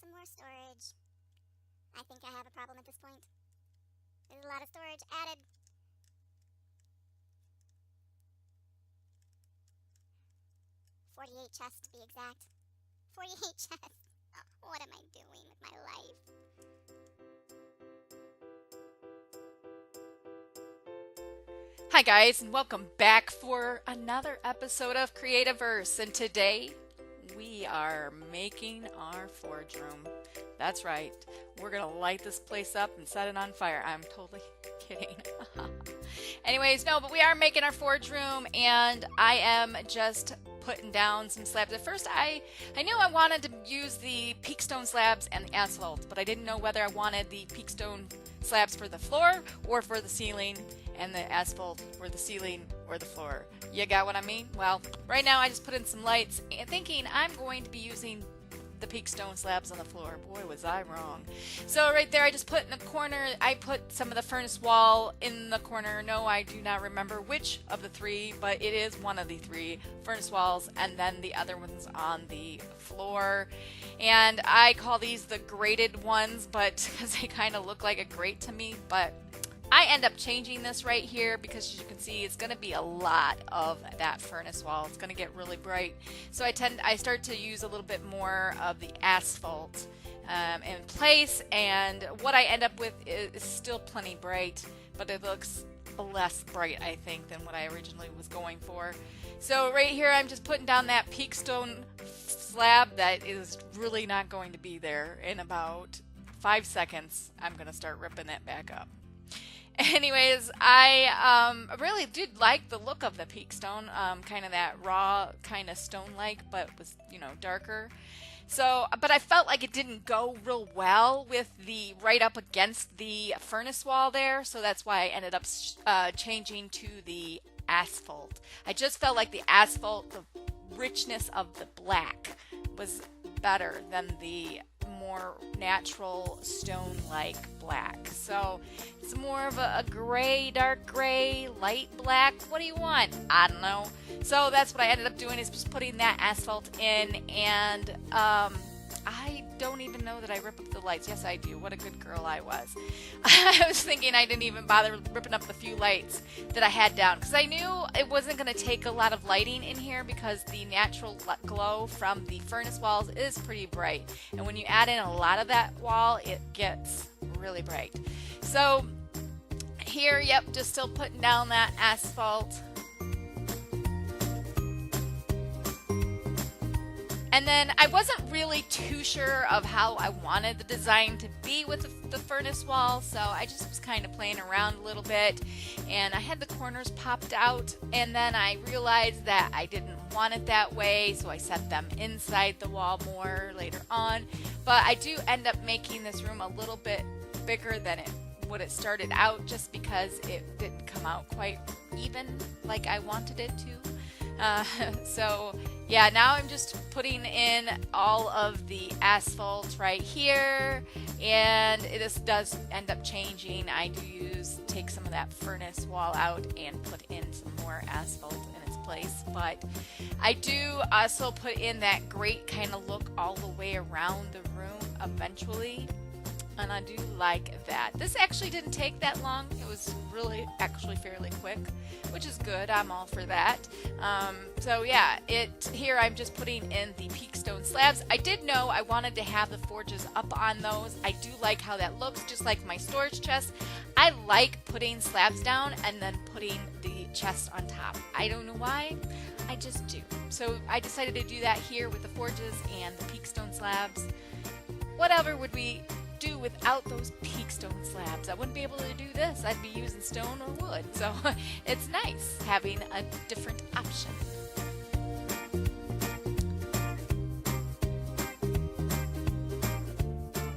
some more storage. I think I have a problem at this point. There's a lot of storage added. $48 chests to be exact. 48 chests. Oh, what am I doing with my life? Hi guys, and welcome back for another episode of Creativerse. And today we are making our forge room. That's right, we're gonna light this place up and set it on fire. I'm totally kidding. Anyways, no, but we are making our forge room, and I am just putting down some slabs. At first I knew I wanted to use the peakstone slabs and the asphalt, but I didn't know whether I wanted the peakstone slabs for the floor or for the ceiling, and the asphalt for the ceiling or the floor. You got what I mean? Well, right now I just put in some lights and thinking I'm going to be using the peakstone slabs on the floor. Boy, was I wrong. So right there I just put in a corner, I put some of the furnace wall in the corner. No, I do not remember which of the three, but it is one of the three furnace walls, and then the other one's on the floor. And I call these the grated ones, but because they kind of look like a grate to me, but I end up changing this right here because, as you can see, it's going to be a lot of that furnace wall. It's going to get really bright. So I start to use a little bit more of the asphalt in place, and what I end up with is still plenty bright, but it looks less bright, I think, than what I originally was going for. So right here I'm just putting down that peakstone slab that is really not going to be there. In about 5 seconds I'm going to start ripping that back up. Anyways, I really did like the look of the peakstone, kind of that raw, kind of stone-like, but was, darker. So, but I felt like it didn't go real well with the right up against the furnace wall there, so that's why I ended up changing to the asphalt. I just felt like the asphalt, the richness of the black was better than the more natural stone-like black. So it's more of a gray, dark gray, light black. What do you want? I don't know. So that's what I ended up doing, is just putting that asphalt in, and I don't even know that I rip up the lights. Yes, I do. What a good girl I was. I was thinking I didn't even bother ripping up the few lights that I had down, because I knew it wasn't going to take a lot of lighting in here because the natural glow from the furnace walls is pretty bright. And when you add in a lot of that wall, it gets really bright. So here, yep, just still putting down that asphalt. And then I wasn't really too sure of how I wanted the design to be with the furnace wall, so I just was kind of playing around a little bit, and I had the corners popped out, and then I realized that I didn't want it that way, so I set them inside the wall more later on. But I do end up making this room a little bit bigger than what it started out, just because it didn't come out quite even like I wanted it to. So yeah, now I'm just putting in all of the asphalt right here, and this does end up changing. I do take some of that furnace wall out and put in some more asphalt in its place, but I do also put in that grate kind of look all the way around the room eventually. And I do like that. This actually didn't take that long. It was really actually fairly quick, which is good. I'm all for that. So yeah, here I'm just putting in the peakstone slabs. I did know I wanted to have the forges up on those. I do like how that looks, just like my storage chest. I like putting slabs down and then putting the chest on top. I don't know why, I just do. So I decided to do that here with the forges and the peakstone slabs. Whatever would we do without those peakstone slabs? I wouldn't be able to do this. I'd be using stone or wood. So it's nice having a different option.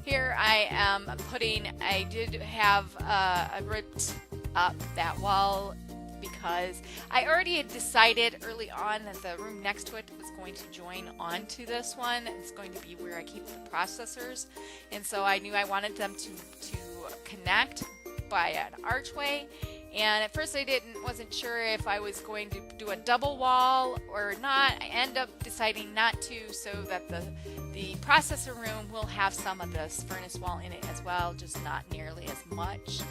Here I did have I ripped up that wall because I already had decided early on that the room next to it was going to join onto this one. It's going to be where I keep the processors, and so I knew I wanted them to connect by an archway, And at first I wasn't sure if I was going to do a double wall or not. I end up deciding not to, so that the processor room will have some of this furnace wall in it as well, just not nearly as much.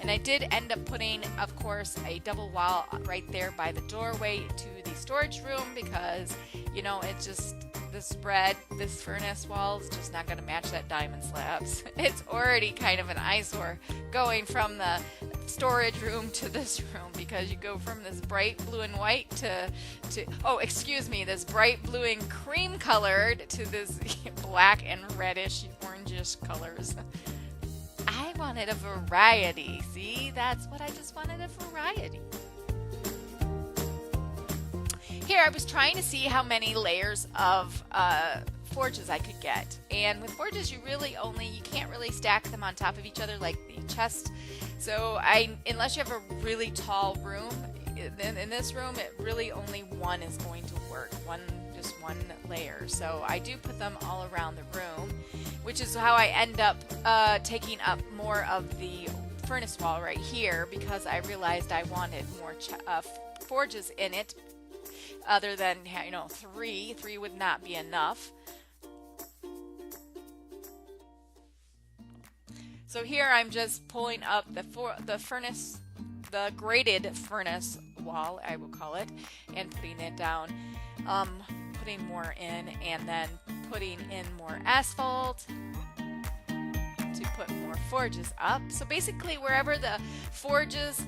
And I did end up putting, of course, a double wall right there by the doorway to the storage room because, you know, it just, this furnace wall is just not going to match that diamond slabs. It's already kind of an eyesore going from the storage room to this room because you go from this bright blue and white to oh, excuse me, this bright blue and cream colored to this black and reddish orangish colors. I wanted a variety. See, that's what I just wanted, a variety. Here I was trying to see how many layers of forges I could get. And with forges you can't really stack them on top of each other like the chest. So unless you have a really tall room, in this room it really only one is going to work. Just one layer. So I do put them all around the room, which is how I end up taking up more of the furnace wall right here because I realized I wanted more forges in it. Other than, you know, three would not be enough. So here I'm just pulling up the furnace, the graded furnace wall, I will call it, and putting it down, putting more in, and then putting in more asphalt to put more forges up. So basically wherever the forges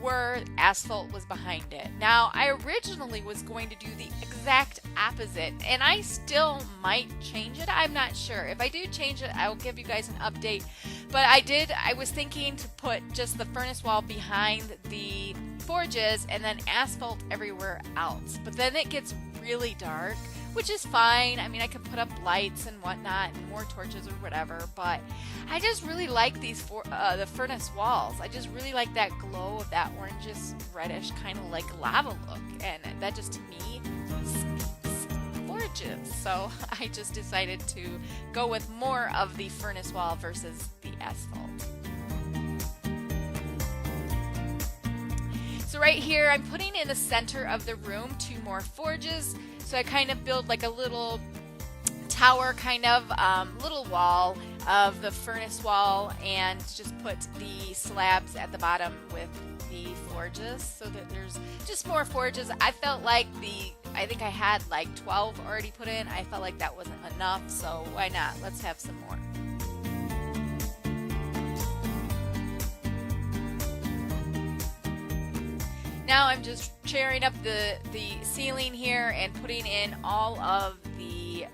were, asphalt was behind it. Now, I originally was going to do the exact opposite, and I still might change it. I'm not sure. If I do change it, I will give you guys an update. But I was thinking to put just the furnace wall behind the forges and then asphalt everywhere else. But then it gets really dark, which is fine. I mean, I could put up lights and whatnot and more torches or whatever, but I just really like these the furnace walls. I just really like that glow of that orangish reddish kind of like lava look, and that just to me forges. So I just decided to go with more of the furnace wall versus the asphalt. So right here I'm putting in the center of the room 2 more forges. So I kind of build like a little tower kind of little wall of the furnace wall and just put the slabs at the bottom with the forges so that there's just more forges. I think I had like 12 already put in. I felt like that wasn't enough, so why not? Let's have some more. Now I'm just cheering up the ceiling here and putting in all of the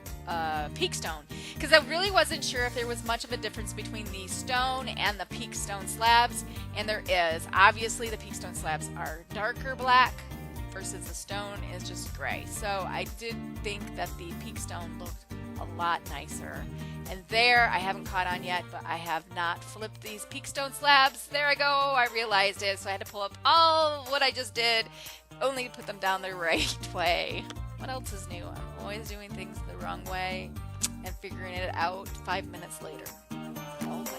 peak stone because I really wasn't sure if there was much of a difference between the stone and the peak stone slabs, and there is. Obviously the peak stone slabs are darker black versus the stone is just gray. So I did think that the peak stone looked a lot nicer. And there, I haven't caught on yet, but I have not flipped these peak stone slabs. There I go, I realized it, so I had to pull up all what I just did, only to put them down the right way. What else is new? I'm always doing things the wrong way and figuring it out 5 minutes later. Always.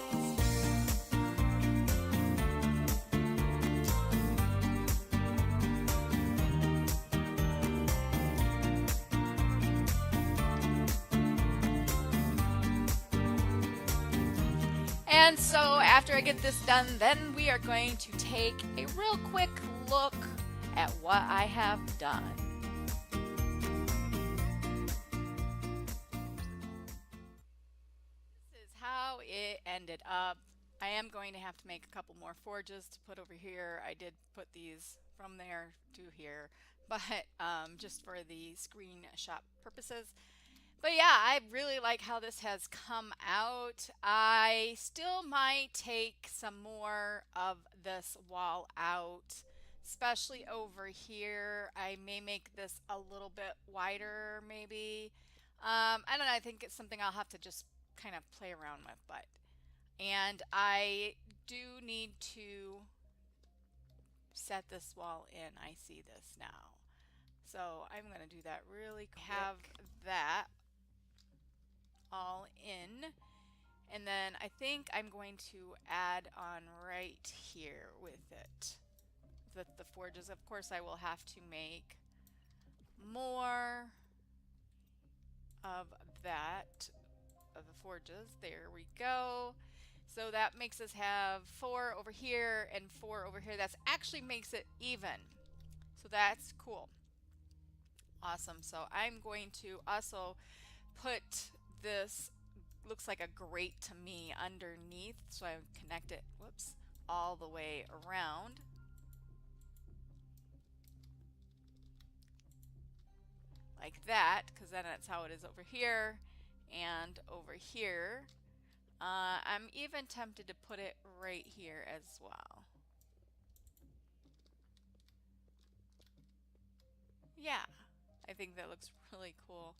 And so after I get this done, then we are going to take a real quick look at what I have done. This is how it ended up. I am going to have to make a couple more forges to put over here. I did put these from there to here, but just for the screenshot purposes. But yeah, I really like how this has come out. I still might take some more of this wall out, especially over here. I may make this a little bit wider, maybe. I don't know. I think it's something I'll have to just kind of play around with. And I do need to set this wall in. I see this now. So I'm going to do that really quick. Have that all in, And then I think I'm going to add on right here with it. The forges. Of course, I will have to make more of that, of the forges. There we go. So that makes us have 4 over here and 4 over here. That actually makes it even. So that's cool. Awesome. So I'm going to also put this, looks like a grate to me, underneath. So I connect it, whoops, all the way around. Like that, because then that's how it is over here and over here. I'm even tempted to put it right here as well. Yeah, I think that looks really cool.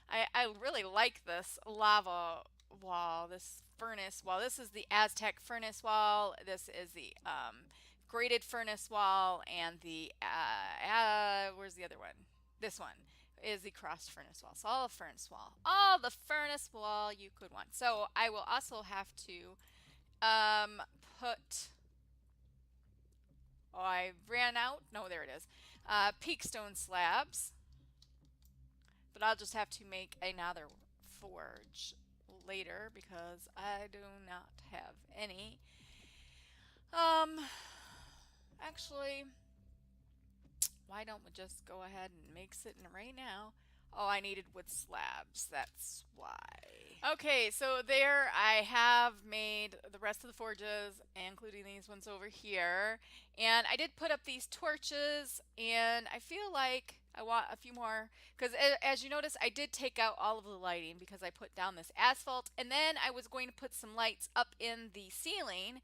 I really like this lava wall, this furnace wall. This is the Aztec furnace wall. This is the grated furnace wall, and the where's the other one? This one is the crossed furnace wall. So all the furnace wall, all the furnace wall you could want. So I will also have to put. Oh, I ran out. No, there it is. Peak stone slabs. But I'll just have to make another forge later because I do not have any. Actually, why don't we just go ahead and make it right now? Oh, I needed wood slabs. That's why. Okay, so there I have made the rest of the forges, including these ones over here. And I did put up these torches, and I feel like I want a few more, because as you notice, I did take out all of the lighting because I put down this asphalt, and then I was going to put some lights up in the ceiling.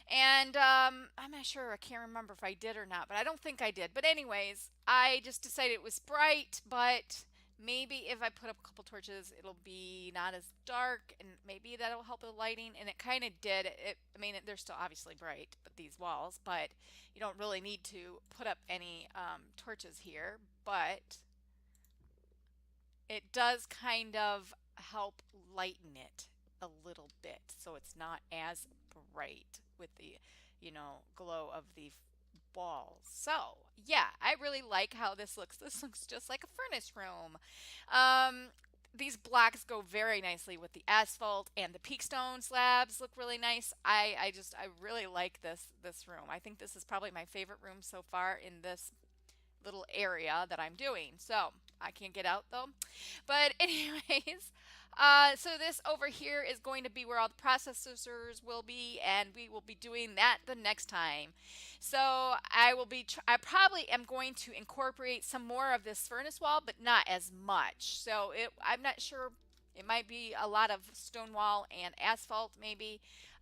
And I'm not sure, I can't remember if I did or not, but I don't think I did. But anyways, I just decided it was bright, but maybe if I put up a couple torches, it'll be not as dark, and maybe that'll help with the lighting. And it kind of did. I mean, they're still obviously bright, but these walls, but you don't really need to put up any torches here, but it does kind of help lighten it a little bit, so it's not as bright with the, glow of the walls. So yeah, I really like how this looks. This looks just like a furnace room. These blocks go very nicely with the asphalt, and the peak stone slabs look really nice. I really like this room. I think this is probably my favorite room so far in this little area that I'm doing. So I can't get out though. But anyways, so this over here is going to be where all the processors will be, and we will be doing that the next time. So I probably am going to incorporate some more of this furnace wall, but not as much. So I'm not sure. It might be a lot of stone wall and asphalt, maybe.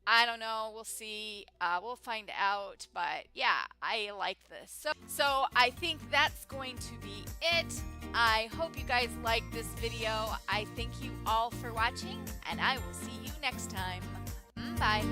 I don't know. We'll see. We'll find out. But yeah, I like this. So I think that's going to be it. I hope you guys liked this video. I thank you all for watching, and I will see you next time. Bye.